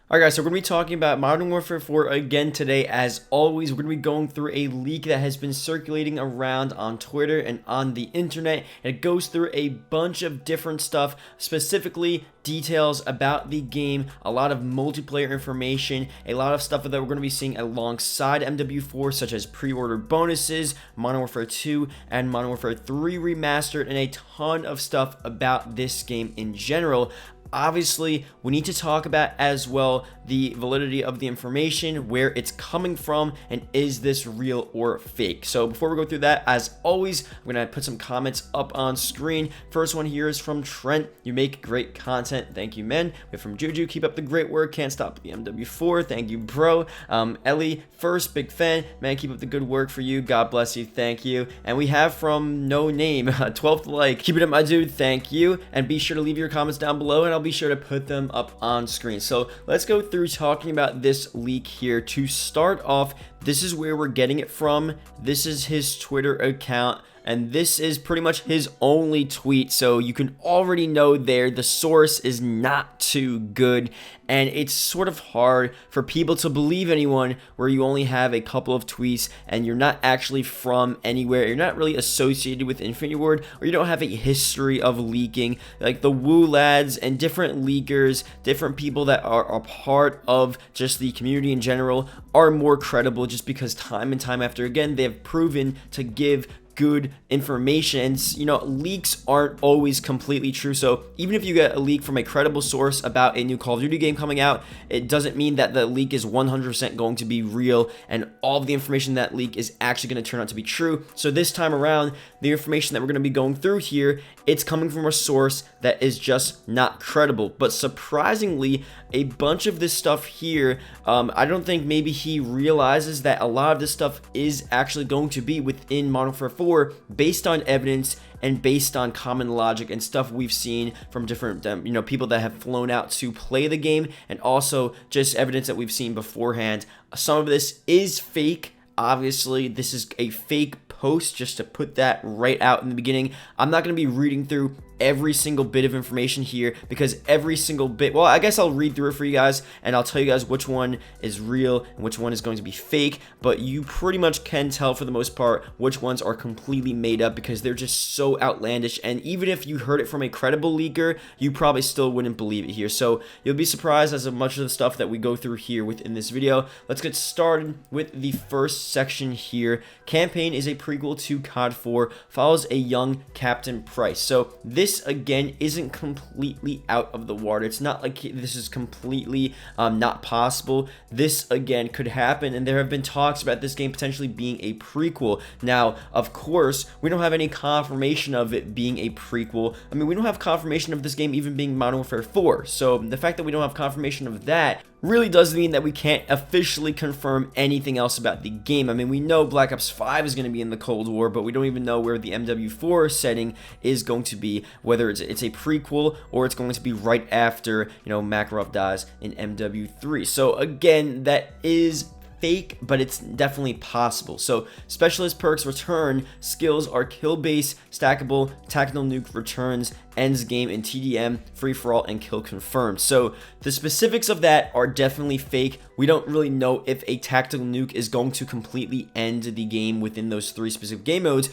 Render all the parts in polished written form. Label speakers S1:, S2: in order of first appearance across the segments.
S1: Alright guys, so we're going to be talking about Modern Warfare 4 again today. As always, we're going to be going through a leak that has been circulating around on Twitter and on the internet. It goes through a bunch of different stuff, specifically details about the game, a lot of multiplayer information, a lot of stuff that we're going to be seeing alongside MW4, such as pre-order bonuses, Modern Warfare 2 and Modern Warfare 3 Remastered, and a ton of stuff about this game in general. Obviously, we need to talk about as well the validity of the information, where it's coming from, and is this real or fake. So before we go through that, as always, I'm going to put some comments up on screen. First one here is from Trent. You make great content. Thank you, man. We have from Juju. Keep up the great work. Can't stop the MW4. Thank you, bro. Ellie, first, big fan. Man, keep up the good work for you. God bless you. Thank you. And we have from No Name, 12th like. Keep it up, my dude. Thank you. And be sure to leave your comments down below, and I'll be sure to put them up on screen. So let's go through talking about this leak here. To start off, this is where we're getting it from. This is his Twitter account, and this is pretty much his only tweet, so you can already know there the source is not too good, and it's sort of hard for people to believe anyone where you only have a couple of tweets and you're not actually from anywhere, you're not really associated with Infinity Ward, or you don't have a history of leaking. Like the Woo lads and different leakers, different people that are a part of just the community in general are more credible, just because time and time after again they have proven to give good information. And you know, leaks aren't always completely true, so even if you get a leak from a credible source about a new Call of Duty game coming out, it doesn't mean that the leak is 100% going to be real and all of the information in that leak is actually going to turn out to be true. So this time around, the information that we're going to be going through here, it's coming from a source that is just not credible. But surprisingly, a bunch of this stuff here, I don't think maybe he realizes that a lot of this stuff is actually going to be within Modern Warfare 4 based on evidence and based on common logic and stuff we've seen from different people that have flown out to play the game, and also just evidence that we've seen beforehand. Some of this is fake. Obviously, this is a fake post, just to put that right out in the beginning. I'm not going to be reading through every single bit of information here, because every single bit, well, I guess I'll read through it for you guys and I'll tell you guys which one is real and which one is going to be fake, but you pretty much can tell for the most part which ones are completely made up, because they're just so outlandish, and even if you heard it from a credible leaker, you probably still wouldn't believe it here. So you'll be surprised as much of the stuff that we go through here within this video. Let's get started with the first section here. Campaign is a prequel to COD 4, follows a young Captain Price. So this again isn't completely out of the water. It's not like this is completely not possible. This again could happen, and there have been talks about this game potentially being a prequel. Now, of course, we don't have any confirmation of it being a prequel. I mean, we don't have confirmation of this game even being Modern Warfare 4. So the fact that we don't have confirmation of that really does mean that we can't officially confirm anything else about the game. I mean, we know Black Ops 5 is going to be in the Cold War, but we don't even know where the MW4 setting is going to be, whether it's a prequel or it's going to be right after, Makarov dies in MW3. So again, that is fake, but it's definitely possible. So specialist perks return, skills are kill base, stackable, tactical nuke returns, ends game in TDM, free for all, and kill confirmed. So the specifics of that are definitely fake. We don't really know if a tactical nuke is going to completely end the game within those 3 specific game modes.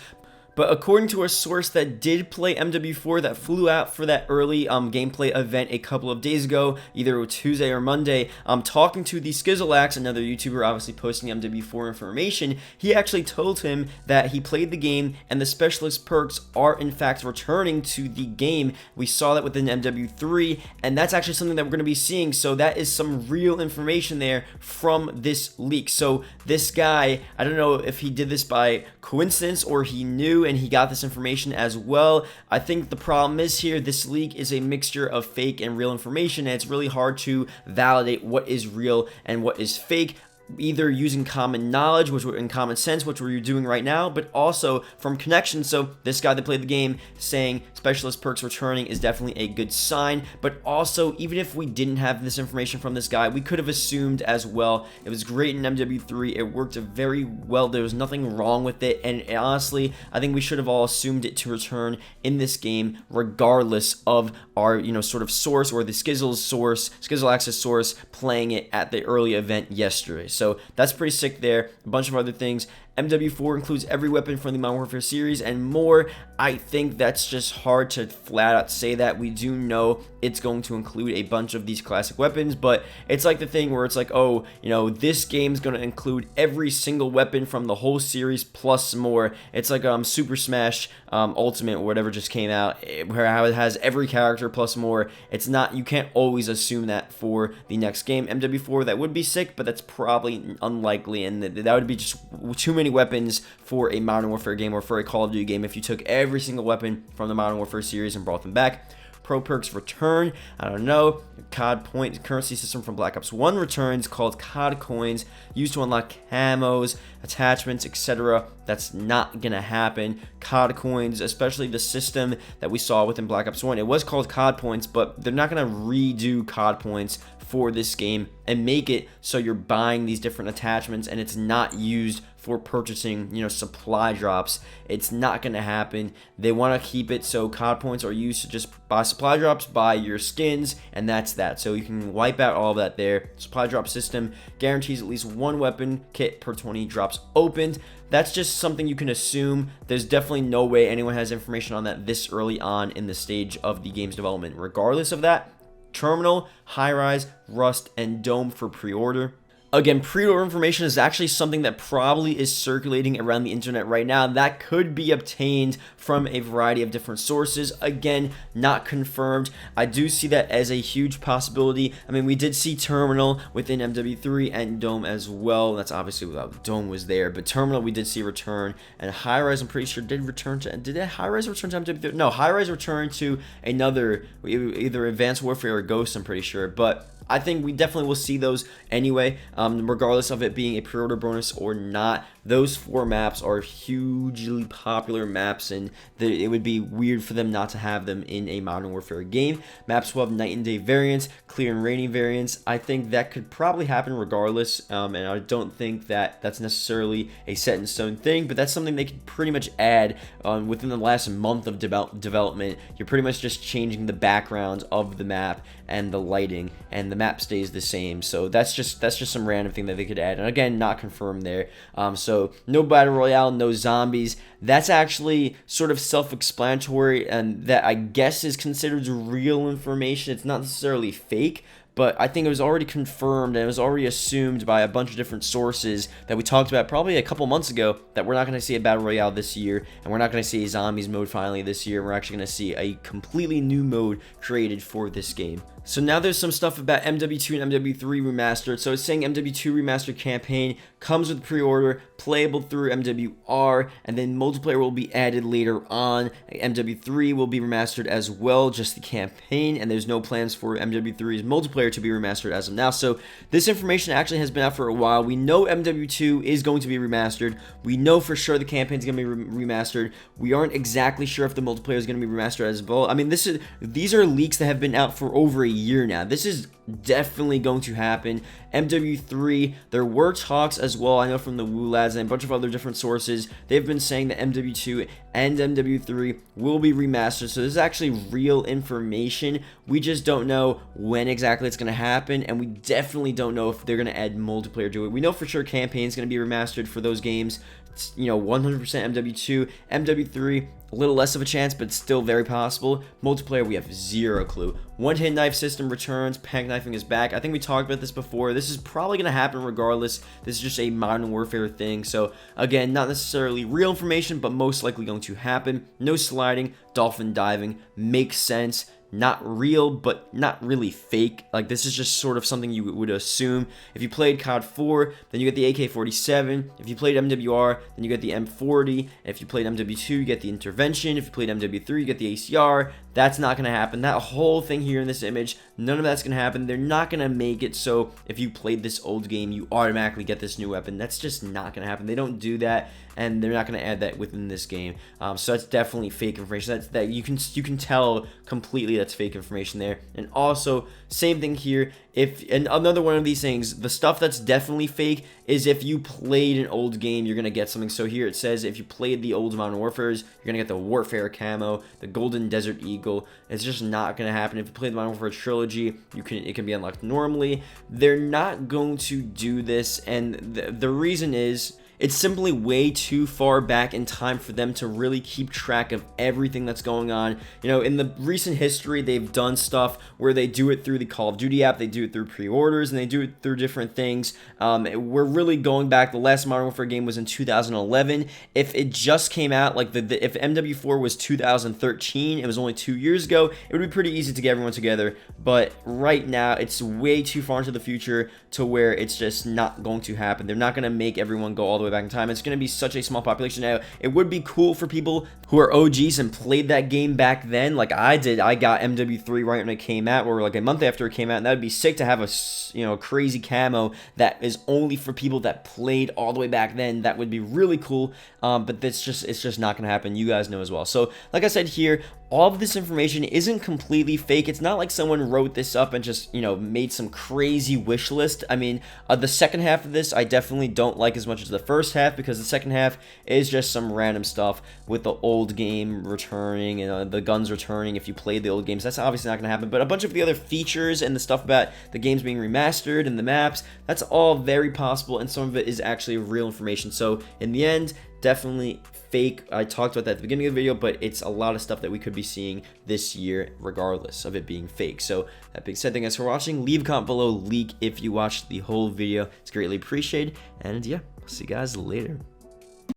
S1: But according to a source that did play MW4, that flew out for that early gameplay event a couple of days ago, either Tuesday or Monday, talking to the Skizzleax, another YouTuber obviously posting MW4 information, he actually told him that he played the game and the specialist perks are in fact returning to the game. We saw that within MW3, and that's actually something that we're going to be seeing. So that is some real information there from this leak. So this guy, I don't know if he did this by coincidence or he knew and he got this information as well. I think the problem is here, this leak is a mixture of fake and real information, and it's really hard to validate what is real and what is fake. either using common knowledge, which in common sense, which we're doing right now, but also from connections. So this guy that played the game saying specialist perks returning is definitely a good sign. But also, even if we didn't have this information from this guy, we could have assumed as well. It was great in MW3. It worked very well. There was nothing wrong with it. And honestly, I think we should have all assumed it to return in this game, regardless of our, sort of source, or the Skizzle Access source playing it at the early event yesterday. So that's pretty sick there. A bunch of other things. MW4 includes every weapon from the Modern Warfare series and more. I think that's just hard to flat out say that. We do know it's going to include a bunch of these classic weapons, but it's like the thing where it's like, oh, this game's going to include every single weapon from the whole series plus more. It's like Super Smash Ultimate or whatever just came out, where it has every character plus more. It's not, you can't always assume that for the next game. MW4, that would be sick, but that's probably unlikely, and that would be just too many weapons for a Modern Warfare game or for a Call of Duty game if you took every single weapon from the Modern Warfare series and brought them back. Pro perks return. I don't know. Cod Point Currency system from Black Ops 1 returns, called Cod Coins, used to unlock camos, attachments, etc. That's not gonna happen. Cod Coins, especially the system that we saw within Black Ops 1, it was called Cod Points, but they're not gonna redo Cod Points for this game and make it so you're buying these different attachments and it's not used for purchasing, supply drops. It's not going to happen. They want to keep it so COD points are used to just buy supply drops, buy your skins, and that's that. So you can wipe out all of that there. Supply drop system guarantees at least one weapon kit per 20 drops opened. That's just something you can assume. There's definitely no way anyone has information on that this early on in the stage of the game's development. Regardless of that, Terminal, High Rise, Rust, and Dome for pre-order. Again, pre-order information is actually something that probably is circulating around the internet right now. That could be obtained from a variety of different sources. Again, not confirmed. I do see that as a huge possibility. I mean, we did see Terminal within MW3 and Dome as well. That's obviously without Dome was there, but Terminal we did see return, and High Rise I'm pretty sure did return to. Did High Rise return to MW3? No, High Rise returned to another, either Advanced Warfare or Ghost, I'm pretty sure, but I think we definitely will see those anyway, regardless of it being a pre-order bonus or not. Those 4 maps are hugely popular maps, and it would be weird for them not to have them in a Modern Warfare game. Maps will have night and day variants, clear and rainy variants. I think that could probably happen regardless, and I don't think that that's necessarily a set in stone thing, but that's something they could pretty much add within the last month of development. You're pretty much just changing the backgrounds of the map and the lighting, and the map stays the same. So that's just some random thing that they could add, and again, not confirmed there. So no battle royale, no zombies. That's actually sort of self-explanatory, and that I guess is considered real information. It's not necessarily fake, but I think it was already confirmed and it was already assumed by a bunch of different sources that we talked about probably a couple months ago that we're not going to see a battle royale this year, and we're not going to see a zombies mode finally this year. We're actually going to see a completely new mode created for this game. So now there's some stuff about MW2 and MW3 Remastered. So it's saying MW2 Remastered campaign comes with pre-order, playable through MW4, and then multiplayer will be added later on. MW3 will be remastered as well, just the campaign, and there's no plans for MW3's multiplayer to be remastered as of now. So this information actually has been out for a while. We know MW2 is going to be remastered. We know for sure the campaign is going to be remastered. We aren't exactly sure if the multiplayer is going to be remastered as well. I mean, these are leaks that have been out for over a year now. This is definitely going to happen. MW3, there were talks as well, I know from the Woo Lads and a bunch of other different sources. They've been saying that MW2 and MW3 will be remastered, so this is actually real information. We just don't know when exactly it's going to happen, and we definitely don't know if they're going to add multiplayer to it. We know for sure campaign is going to be remastered for those games. It's, 100% MW2. MW3, a little less of a chance, but still very possible. Multiplayer, we have zero clue. One-hit knife system returns. Panic knifing is back. I think we talked about this before. This is probably going to happen regardless. This is just a Modern Warfare thing. So, again, not necessarily real information, but most likely going to happen. No sliding. Dolphin diving. Makes sense. Not real, but not really fake. Like, this is just sort of something you would assume. If you played COD 4, then you get the AK-47. If you played MW4, then you get the M40. If you played MW2, you get the intervention. If you played MW3, you get the ACR. That's not going to happen. That whole thing here in this image, none of that's going to happen. They're not going to make it so if you played this old game, you automatically get this new weapon. That's just not going to happen. They don't do that, and they're not going to add that within this game. So that's definitely fake information. That you can tell completely that's fake information there. And also, same thing here. And another one of these things, the stuff that's definitely fake is if you played an old game, you're going to get something. So here it says if you played the old Modern Warfares, you're going to get the Warfare camo, the Golden Desert Eagle. It's just not going to happen. If you play the Modern Warfare trilogy, it can be unlocked normally. They're not going to do this, and the reason is it's simply way too far back in time for them to really keep track of everything that's going on. You know, in the recent history, they've done stuff where they do it through the Call of Duty app, they do it through pre-orders, and they do it through different things. We're really going back. The last Modern Warfare game was in 2011. If it just came out, like if MW4 was 2013, it was only 2 years ago, it would be pretty easy to get everyone together. But right now, it's way too far into the future to where it's just not going to happen. They're not going to make everyone go all the way back in time. It's going to be such a small population. Now, it would be cool for people who are OGs and played that game back then, like I did. I got MW3 right when it came out, or like a month after it came out, and that would be sick to have a crazy camo that is only for people that played all the way back then. That would be really cool. But it's just not going to happen. You guys know as well. So, like I said here, all of this information isn't completely fake. It's not like someone wrote this up and just, made some crazy wish list. I mean, the second half of this, I definitely don't like as much as the first half, because the second half is just some random stuff with the old game returning and the guns returning if you played the old games. That's obviously not going to happen. But a bunch of the other features and the stuff about the games being remastered and the maps, that's all very possible, and some of it is actually real information. So, in the end, definitely fake. I talked about that at the beginning of the video, but it's a lot of stuff that we could be seeing this year regardless of it being fake. So that being said, thank you guys for watching. Leave a comment below, leak if you watched the whole video. It's greatly appreciated. And yeah, see you guys later.